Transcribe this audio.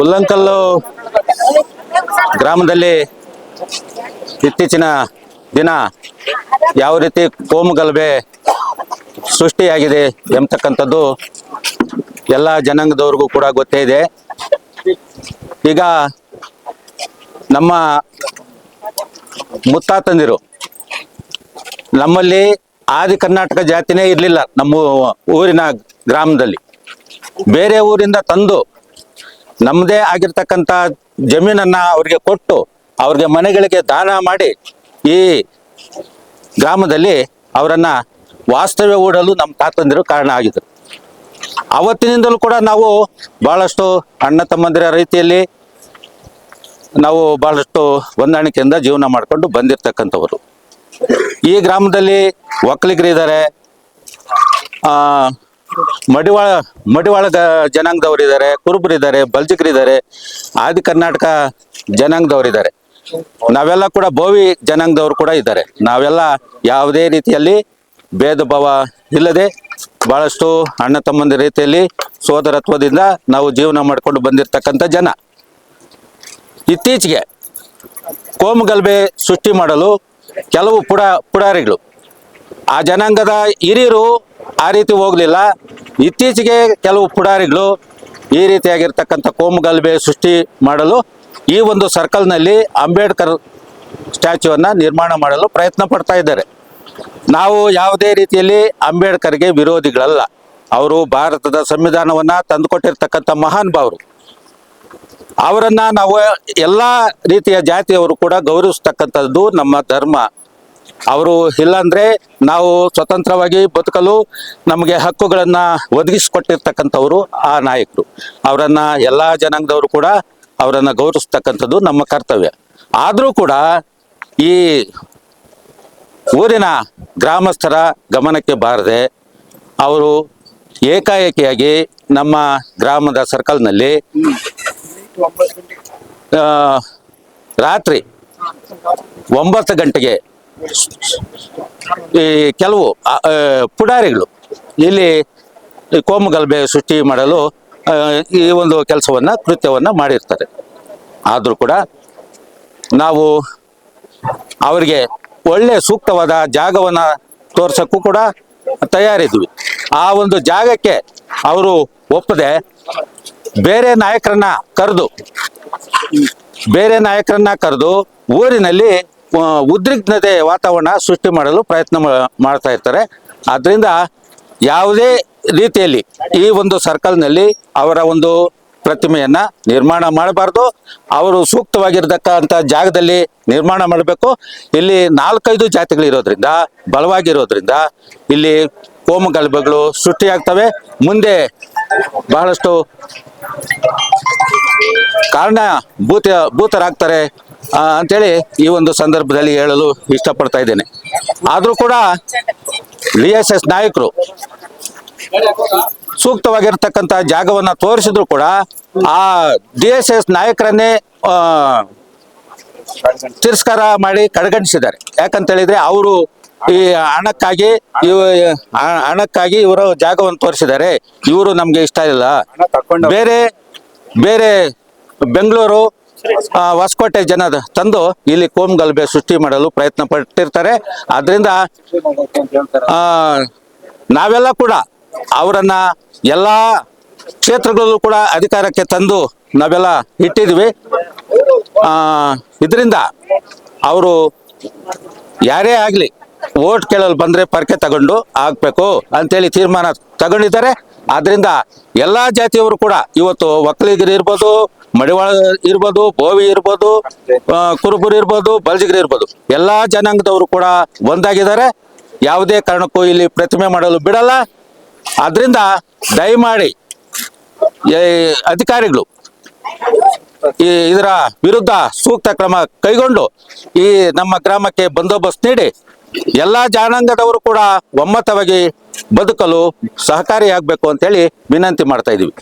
ಉಲ್ಲಂಕಲ್ಲು ಗ್ರಾಮದಲ್ಲಿ ಇತ್ತೀಚಿನ ದಿನ ಯಾವ ರೀತಿ ಕೋಮುಗಲಭೆ ಸೃಷ್ಟಿಯಾಗಿದೆ ಎಂಬತಕ್ಕಂಥದ್ದು ಎಲ್ಲ ಜನಾಂಗದವ್ರಿಗೂ ಕೂಡ ಗೊತ್ತೇ ಇದೆ. ಈಗ ನಮ್ಮ ಮುತ್ತಾತಂದಿರು ನಮ್ಮಲ್ಲಿ ಆದಿ ಕರ್ನಾಟಕ ಜಾತಿನೇ ಇರಲಿಲ್ಲ. ನಮ್ಮ ಊರಿನ ಗ್ರಾಮದಲ್ಲಿ ಬೇರೆ ಊರಿಂದ ತಂದು ನಮ್ಮದೇ ಆಗಿರ್ತಕ್ಕಂಥ ಜಮೀನನ್ನ ಅವ್ರಿಗೆ ಕೊಟ್ಟು ಅವ್ರಿಗೆ ಮನೆಗಳಿಗೆ ದಾನ ಮಾಡಿ ಈ ಗ್ರಾಮದಲ್ಲಿ ಅವರನ್ನ ವಾಸ್ತವ್ಯ ಹೂಡಲು ನಮ್ಮ ತಾತಂದಿರು ಕಾರಣ ಆಗಿದ್ರು. ಅವತ್ತಿನಿಂದಲೂ ಕೂಡ ನಾವು ಬಹಳಷ್ಟು ಅಣ್ಣ ತಮ್ಮಂದಿರ ರೀತಿಯಲ್ಲಿ ನಾವು ಬಹಳಷ್ಟು ಹೊಂದಾಣಿಕೆಯಿಂದ ಜೀವನ ಮಾಡಿಕೊಂಡು ಬಂದಿರತಕ್ಕಂಥವರು. ಈ ಗ್ರಾಮದಲ್ಲಿ ಒಕ್ಕಲಿಗರಿದ್ದಾರೆ, ಮಡಿವಾಳ ಜನಾಂಗದವರಿದ್ದಾರೆ, ಕುರುಬರಿದ್ದಾರೆ, ಬಲ್ಜಿಗರಿದ್ದಾರೆ, ಆದಿ ಕರ್ನಾಟಕ ಜನಾಂಗದವರಿದ್ದಾರೆ. ನಾವೆಲ್ಲ ಕೂಡ ಬೋವಿ ಜನಾಂಗದವರು ಕೂಡ ಇದ್ದಾರೆ. ನಾವೆಲ್ಲ ಯಾವುದೇ ರೀತಿಯಲ್ಲಿ ಭೇದ ಭಾವ ಇಲ್ಲದೆ ಬಹಳಷ್ಟು ಅಣ್ಣ ತಮ್ಮಂದಿರ ರೀತಿಯಲ್ಲಿ ಸೋದರತ್ವದಿಂದ ನಾವು ಜೀವನ ಮಾಡಿಕೊಂಡು ಬಂದಿರತಕ್ಕಂಥ ಜನ. ಇತ್ತೀಚೆಗೆ ಕೋಮುಗಲಭೆ ಸೃಷ್ಟಿ ಮಾಡಲು ಕೆಲವು ಪುಡಾರಿಗಳು, ಆ ಜನಾಂಗದ ಹಿರಿಯರು ಆ ರೀತಿ ಹೋಗಲಿಲ್ಲ. ಇತ್ತೀಚೆಗೆ ಕೆಲವು ಪುಡಾರಿಗಳು ಈ ರೀತಿಯಾಗಿರ್ತಕ್ಕಂಥ ಕೋಮುಗಲಭೆ ಸೃಷ್ಟಿ ಮಾಡಲು ಈ ಒಂದು ಸರ್ಕಲ್ನಲ್ಲಿ ಅಂಬೇಡ್ಕರ್ ಸ್ಟ್ಯಾಚ್ಯೂವನ್ನು ನಿರ್ಮಾಣ ಮಾಡಲು ಪ್ರಯತ್ನ ಪಡ್ತಾ ಇದ್ದಾರೆ. ನಾವು ಯಾವುದೇ ರೀತಿಯಲ್ಲಿ ಅಂಬೇಡ್ಕರ್ಗೆ ವಿರೋಧಿಗಳಲ್ಲ. ಅವರು ಭಾರತದ ಸಂವಿಧಾನವನ್ನು ತಂದುಕೊಟ್ಟಿರ್ತಕ್ಕಂಥ ಮಹಾನ್ ಭಾವರು. ಅವರನ್ನ ನಾವು ಎಲ್ಲ ರೀತಿಯ ಜಾತಿಯವರು ಕೂಡ ಗೌರವಿಸ್ತಕ್ಕಂಥದ್ದು ನಮ್ಮ ಧರ್ಮ. ಅವರು ಇಲ್ಲಾಂದ್ರೆ ನಾವು ಸ್ವತಂತ್ರವಾಗಿ ಬದುಕಲು ನಮಗೆ ಹಕ್ಕುಗಳನ್ನು ಒದಗಿಸಿಕೊಟ್ಟಿರ್ತಕ್ಕಂಥವ್ರು ಆ ನಾಯಕರು. ಅವರನ್ನ ಎಲ್ಲ ಜನಾಂಗದವರು ಕೂಡ ಅವರನ್ನ ಗೌರವಿಸ್ತಕ್ಕಂಥದ್ದು ನಮ್ಮ ಕರ್ತವ್ಯ. ಆದರೂ ಕೂಡ ಈ ಊರಿನ ಗ್ರಾಮಸ್ಥರ ಗಮನಕ್ಕೆ ಬಾರದೆ ಅವರು ಏಕಾಏಕಿಯಾಗಿ ನಮ್ಮ ಗ್ರಾಮದ ಸರ್ಕಲ್ನಲ್ಲಿ ರಾತ್ರಿ 9 ಗಂಟೆಗೆ ಈ ಕೆಲವು ಪುಡಾರಿಗಳು ಇಲ್ಲಿ ಕೋಮುಗಲಭೆ ಸೃಷ್ಟಿ ಮಾಡಲು ಈ ಒಂದು ಕೃತ್ಯವನ್ನ ಮಾಡಿರ್ತಾರೆ. ಆದರೂ ಕೂಡ ನಾವು ಅವರಿಗೆ ಒಳ್ಳೆ ಸೂಕ್ತವಾದ ಜಾಗವನ್ನ ತೋರ್ಸಕ್ಕೂ ಕೂಡ ತಯಾರಿದ್ವಿ. ಆ ಒಂದು ಜಾಗಕ್ಕೆ ಅವರು ಒಪ್ಪದೆ ಬೇರೆ ನಾಯಕರನ್ನ ಕರೆದು ಊರಿನಲ್ಲಿ ಉದ್ರಿಕ್ತತೆ ವಾತಾವರಣ ಸೃಷ್ಟಿ ಮಾಡಲು ಪ್ರಯತ್ನ ಮಾಡ್ತಾ ಇರ್ತಾರೆ. ಆದ್ರಿಂದ ಯಾವುದೇ ರೀತಿಯಲ್ಲಿ ಈ ಒಂದು ಸರ್ಕಲ್ನಲ್ಲಿ ಅವರ ಒಂದು ಪ್ರತಿಮೆಯನ್ನ ನಿರ್ಮಾಣ ಮಾಡಬಾರ್ದು. ಅವರು ಸೂಕ್ತವಾಗಿರ್ತಕ್ಕಂಥ ಜಾಗದಲ್ಲಿ ನಿರ್ಮಾಣ ಮಾಡಬೇಕು. ಇಲ್ಲಿ 4-5 ಜಾತಿಗಳಿರೋದ್ರಿಂದ, ಬಲವಾಗಿರೋದ್ರಿಂದ ಇಲ್ಲಿ ಕೋಮುಗಲಭೆಗಳು ಸೃಷ್ಟಿಯಾಗ್ತವೆ. ಮುಂದೆ ಬಹಳಷ್ಟು ಭೂತರಾಗ್ತಾರೆ ಅಂತೇಳಿ ಈ ಒಂದು ಸಂದರ್ಭದಲ್ಲಿ ಹೇಳಲು ಇಷ್ಟಪಡ್ತಾ ಇದ್ದೇನೆ. ಆದರೂ ಕೂಡ DSS ನಾಯಕರು ಸೂಕ್ತವಾಗಿರ್ತಕ್ಕಂಥ ಜಾಗವನ್ನ ತೋರಿಸಿದ್ರು ಕೂಡ ಆ DSS ನಾಯಕರನ್ನೇ ತಿರಸ್ಕಾರ ಮಾಡಿ ಕಡೆಗಣಿಸಿದ್ದಾರೆ. ಯಾಕಂತೇಳಿದ್ರೆ ಅವರು ಈ ಹಣಕ್ಕಾಗಿ ಇವರು ಜಾಗವನ್ನು ತೋರಿಸಿದ್ದಾರೆ. ಇವರು ನಮ್ಗೆ ಇಷ್ಟ ಇಲ್ಲ. ಬೇರೆ ಬೆಂಗಳೂರು ಹೊಸಕೋಟೆ ಜನ ತಂದು ಇಲ್ಲಿ ಕೋಮುಗಲಭೆ ಸೃಷ್ಟಿ ಮಾಡಲು ಪ್ರಯತ್ನ ಪಟ್ಟಿರ್ತಾರೆ. ಆದ್ರಿಂದ ನಾವೆಲ್ಲ ಕೂಡ ಅವರನ್ನ ಎಲ್ಲಾ ಕ್ಷೇತ್ರಗಳಲ್ಲೂ ಕೂಡ ಅಧಿಕಾರಕ್ಕೆ ತಂದು ನಾವೆಲ್ಲ ಇಟ್ಟಿದ್ವಿ. ಇದರಿಂದ ಅವರು ಯಾರೇ ಆಗ್ಲಿ ವೋಟ್ ಕೇಳಲು ಬಂದ್ರೆ ಪರ್ಕೆ ತಗೊಂಡು ಆಗ್ಬೇಕು ಅಂತೇಳಿ ತೀರ್ಮಾನ ತಗೊಂಡಿದ್ದಾರೆ. ಆದ್ರಿಂದ ಎಲ್ಲಾ ಜಾತಿಯವರು ಕೂಡ ಇವತ್ತು ಒಕ್ಕಲಿಗರು ಇರ್ಬೋದು, ಮಡಿವಾಳ ಇರ್ಬೋದು, ಬೋವಿ ಇರ್ಬೋದು, ಕುರುಬರು ಇರ್ಬೋದು, ಬಲ್ಜಿಗರು ಇರ್ಬೋದು, ಎಲ್ಲಾ ಜನಾಂಗದವರು ಕೂಡ ಒಂದಾಗಿದ್ದಾರೆ. ಯಾವುದೇ ಕಾರಣಕ್ಕೂ ಇಲ್ಲಿ ಪ್ರತಿಮೆ ಮಾಡಲು ಬಿಡಲ್ಲ. ಆದ್ರಿಂದ ದಯಮಾಡಿ ಅಧಿಕಾರಿಗಳು ಇದರ ವಿರುದ್ಧ ಸೂಕ್ತ ಕ್ರಮ ಕೈಗೊಂಡು ಈ ನಮ್ಮ ಗ್ರಾಮಕ್ಕೆ ಬಂದೋಬಸ್ತ್ ನೀಡಿ ಎಲ್ಲಾ ಜನಾಂಗದವರು ಕೂಡ ಒಮ್ಮತವಾಗಿ ಬದುಕಲು ಸಹಕಾರಿಯಾಗಬೇಕು ಅಂತೇಳಿ ವಿನಂತಿ ಮಾಡ್ತಾ ಇದೀವಿ.